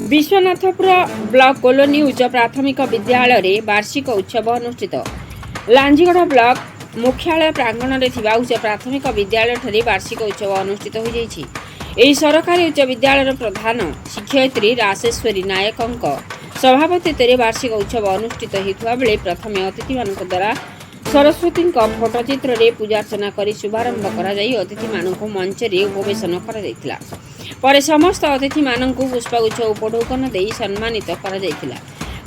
Vishwanathpur block colony उच्च प्राथमिक विद्यालय वार्षिक उत्सव अनुष्ठित। लांजीगढ़ ब्लॉक मुख्यालय प्रांगण में उच्च प्राथमिक विद्यालय वार्षिक उत्सव अनुष्ठित हो जाइछि। एही सरकारी उच्च विद्यालय प्रधान शिक्षयित्री राजेश्वरी नायक सभापतित्व वार्षिक उत्सव अनुष्ठित होता बेले प्रथम अतिथि मान द्वारा सरस्वती फोटोचित्र में पूजार्चना कर शुभारंभ कर अतिथि मानक मंच में उपवेशन कर पर समस्त अतिथि मानक पुष्पगुच्छ उपढौकन दे सम्मानित कर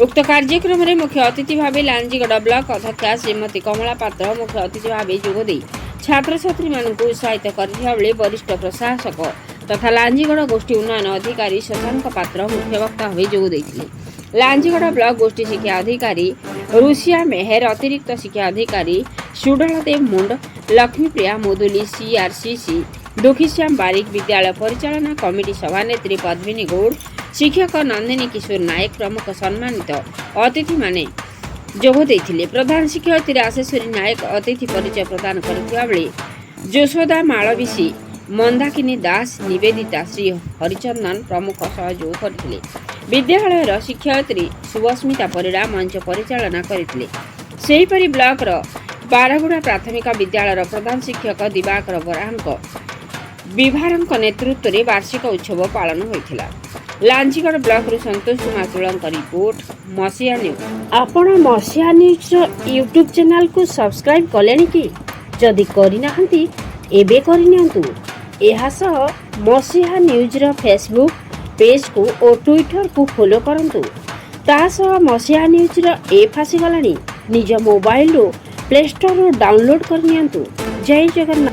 उक्त कार्यक्रम में मुख्य अतिथि भाव लांजीगढ़ ब्लॉक अध्यक्षा श्रीमती कमला पात्र मुख्य अतिथि भाव जोगदे छात्र छात्री मानक उत्साहित करथिबा बेले वरिष्ठ प्रशासक तथा लांजीगढ़ गोष्ठी उन्नयन अधिकारी शशांक पात्र मुख्य वक्ता भाव जोगदे। लांजीगढ़ ब्लॉक गोष्ठी शिक्षा अधिकारी रुसिया मेहर अतिरिक्त शिक्षा अधिकारी सुडलदेव मुंड लक्ष्मीप्रिया मुदुली सीआरसीसी दुखीश्याम बारिक विद्यालय परिचालना कमिटी सभानेत्री पद्मिनी गौड़ शिक्षक नंदिनी किशोर नायक प्रमुख सम्मानित अतिथि माने जोगदे। प्रधान शिक्षयित्री राजेश्वरी नायक अतिथि परिचय प्रदान करथिबा बेले जोशोदा मालविशी मंदाकिनी दास निवेदिता श्री हरिचंदन प्रमुख सहयोग करथिले। विद्यालयर शिक्षयित्री सुभस्मिता परिड़ा मंच परिचालना करथिले। सेहीपरि ब्लॉकर बारगुड़ा प्राथमिक विद्यालयर प्रधान शिक्षक दिवाकर बराहंक विभारक नेतृत्व में वार्षिक उत्सव पालन होता। लांजीगढ़ ब्लॉक रु संतोष कुमार तुलंक रिपोर्ट मसीहा न्यूज। आपण मसीहा न्यूज यूट्यूब चैनल को सब्सक्राइब कले कि जदि करना एबे करनियंतु। एहा सह मसीहा न्यूज रो फेसबुक पेज को और ट्विटर को फॉलो करंतु। ता सह मसीहा न्यूज रो ऐप आसी गलानी निज मोबाइल रो प्ले स्टोर रो डाउनलोड करनियंतु। जय जगन्नाथ।